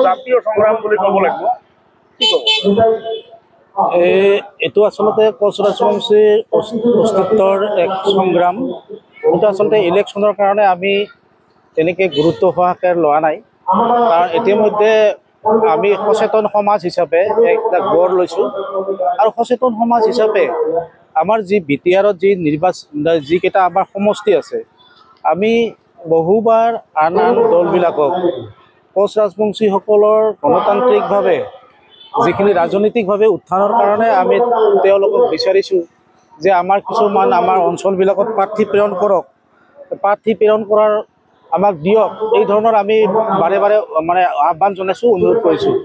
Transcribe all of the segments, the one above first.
জাতীয় সংগ্রাম বুলি ক'ব লাগিব কি ক'ব? এইটো আচলতে কোচ ৰাজবংশীৰ অস্তিত্বৰ এক সংগ্ৰাম। এইটো আচলতে ইলেকশ্যনৰ কাৰণে আমি তেনেকৈ গুৰুত্ব হোৱাকৈ লোৱা নাই, কাৰণ ইতিমধ্যে আমি সচেতন সমাজ হিচাপে এটা গঢ় লৈছোঁ। আৰু সচেতন সমাজ হিচাপে আমাৰ যি BTRত যি যিকেইটা আমাৰ সমষ্টি আছে, আমি বহুবাৰ আন দলবিলাকক কোচ ৰাজবংশীসকলৰ গণতান্ত্ৰিকভাৱে যিখিনি ৰাজনৈতিকভাৱে উত্থানৰ কাৰণে আমি তেওঁলোকক বিচাৰিছোঁ যে আমাৰ কিছুমান আমাৰ অঞ্চলবিলাকত প্ৰাৰ্থী প্ৰেৰণ কৰক, প্ৰাৰ্থী প্ৰেৰণ কৰাৰ আমাক দিয়ক, এই ধৰণৰ আমি বাৰে বাৰে মানে আহ্বান জনাইছোঁ, অনুৰোধ কৰিছোঁ।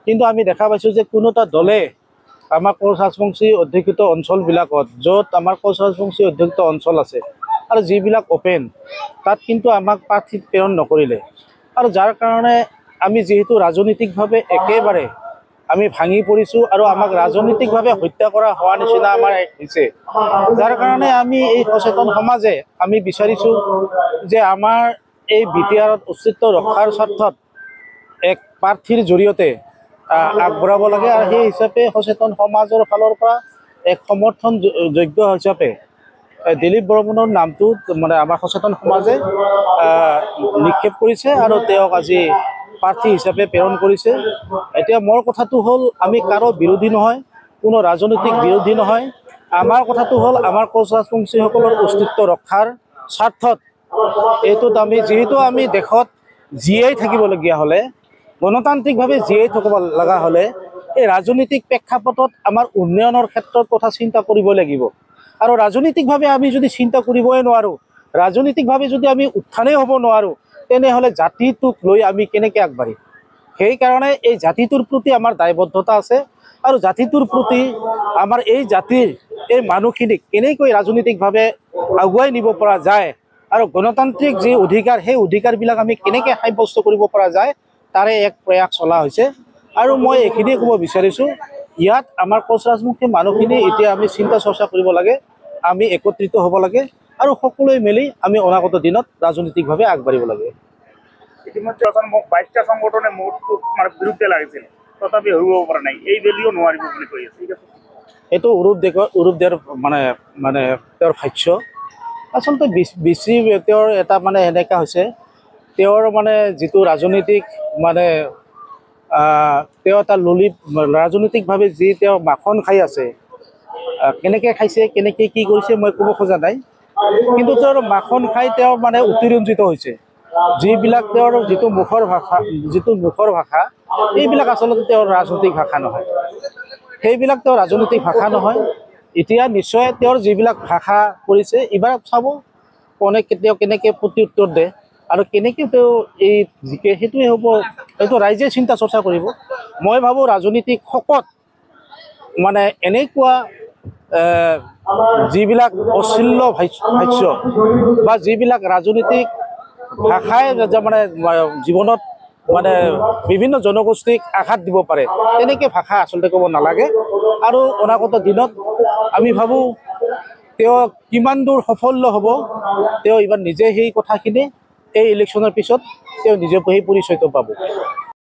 কিন্তু আমি দেখা পাইছোঁ যে কোনো এটা দলে আমাৰ কোচ ৰাজবংশী অধ্যুষিত অঞ্চলবিলাকত, য'ত আমাৰ কোচ ৰাজবংশী অধ্যুষিত অঞ্চল আছে আৰু যিবিলাক অ'পেন, তাত কিন্তু আমাক প্ৰাৰ্থী প্ৰেৰণ নকৰিলে। আৰু যাৰ কাৰণে আমি যিহেতু ৰাজনৈতিকভাৱে একেবাৰে আমি ভাঙি পৰিছোঁ আৰু আমাক ৰাজনৈতিকভাৱে হত্যা কৰা হোৱা নিচিনা আমাৰ হৈছে, যাৰ কাৰণে আমি এই সচেতন সমাজে আমি বিচাৰিছোঁ যে আমাৰ এই BTRত অস্তিত্ব ৰক্ষাৰ স্বাৰ্থত এক প্ৰাৰ্থীৰ জৰিয়তে আগবঢ়াব লাগে। আৰু সেই হিচাপে সচেতন সমাজৰ ফালৰ পৰা এক সমৰ্থনযোগ্য হিচাপে দিলীপ বৰমনৰ নামটো মানে আমাৰ সচেতন সমাজে নিক্ষেপ কৰিছে আৰু তেওঁক আজি প্ৰাৰ্থী হিচাপে প্ৰেৰণ কৰিছে। এতিয়া মোৰ কথাটো হ'ল, আমি কাৰো বিৰোধী নহয়, কোনো ৰাজনৈতিক বিৰোধী নহয়। আমাৰ কথাটো হ'ল আমাৰ কোচ ৰাজবংশীসকলৰ অস্তিত্ব ৰক্ষাৰ স্বাৰ্থত এইটোত আমি যিহেতু আমি দেশত জীয়াই থাকিবলগীয়া হ'লে, গণতান্ত্ৰিকভাৱে জীয়াই থাকিব লগা হ'লে এই ৰাজনৈতিক প্ৰেক্ষাপটত আমাৰ উন্নয়নৰ ক্ষেত্ৰত কথা চিন্তা কৰিব লাগিব। আৰু ৰাজনৈতিকভাৱে আমি যদি চিন্তা কৰিবই নোৱাৰোঁ, ৰাজনৈতিকভাৱে যদি আমি উত্থানেই হ'ব নোৱাৰোঁ, তেনেহ'লে জাতিটোক লৈ আমি কেনেকৈ আগবাঢ়িম? সেইকাৰণে এই জাতিটোৰ প্ৰতি আমাৰ দায়বদ্ধতা আছে আৰু জাতিটোৰ প্ৰতি আমাৰ এই জাতিৰ এই মানুহখিনিক কেনেকৈ ৰাজনৈতিকভাৱে আগুৱাই নিব পৰা যায় আৰু গণতান্ত্ৰিক যি অধিকাৰ, সেই অধিকাৰবিলাক আমি কেনেকৈ সাব্যস্ত কৰিব পৰা যায়, তাৰে এক প্ৰয়াস চলা হৈছে। আৰু মই এইখিনিয়ে ক'ব বিচাৰিছোঁ, ইয়াত আমাৰ কোচ ৰাজবংশী মানুহখিনি এতিয়া আমি চিন্তা চৰ্চা কৰিব লাগে, আমি একত্ৰিত হ'ব লাগে আৰু সকলোৱে মিলি আমি অনাগত দিনত ৰাজনৈতিকভাৱে আগবাঢ়িব লাগে। ইতিমধ্যে 22টা সংগঠনে মোটটোক মানে বিৰুদ্ধে লাগিছিল, তথাপি হ'ব পৰা নাই, এই বেলিও নোৱাৰিব বুলি কৈ আছে। এইটো অৰূপ দিয়াৰ মানে তেওঁৰ ভাষ্য। আচলতে BC তেওঁৰ এটা মানে এনেকুৱা হৈছে, তেওঁৰ মানে যিটো ৰাজনৈতিক মানে তেওঁ এটা ৰাজনৈতিকভাৱে যি তেওঁ মাখন খাই আছে, কেনেকৈ খাইছে, কেনেকৈ কি কৰিছে মই ক'ব খোজা নাই, কিন্তু তেওঁৰ মাখন খাই তেওঁ মানে অতিৰঞ্জিত হৈছে। যিবিলাক তেওঁৰ যিটো মুখৰ ভাষা, এইবিলাক আচলতে তেওঁৰ ৰাজনৈতিক ভাষা নহয়, সেইবিলাক তেওঁৰ ৰাজনৈতিক ভাষা নহয়। এতিয়া নিশ্চয় তেওঁৰ যিবিলাক ভাষা কৰিছে, এইবাৰ চাব তেওঁ কেনেকৈ প্ৰত্যুত্তৰ দিয়ে আৰু কেনেকৈ তেওঁ এই জিকে, সেইটোৱে হ'ব, এইটো ৰাইজে চিন্তা চৰ্চা কৰিব। মই ভাবোঁ ৰাজনীতিক শকত মানে এনেকুৱা যিবিলাক অশ্লীল ভাষ্য বা যিবিলাক ৰাজনীতিক ভাষাই মানে জীৱনত মানে বিভিন্ন জনগোষ্ঠীক আঘাত দিব পাৰে, তেনেকৈ ভাষা আচলতে ক'ব নালাগে। আৰু অনাগত দিনত আমি ভাবোঁ তেওঁ কিমান দূৰ সাফল্য হ'ব, তেওঁ এইবাৰ নিজে সেই কথাখিনি এই ইলেকশ্যনৰ পিছত তেওঁ নিজে সেই পৰিচয়টো পাব।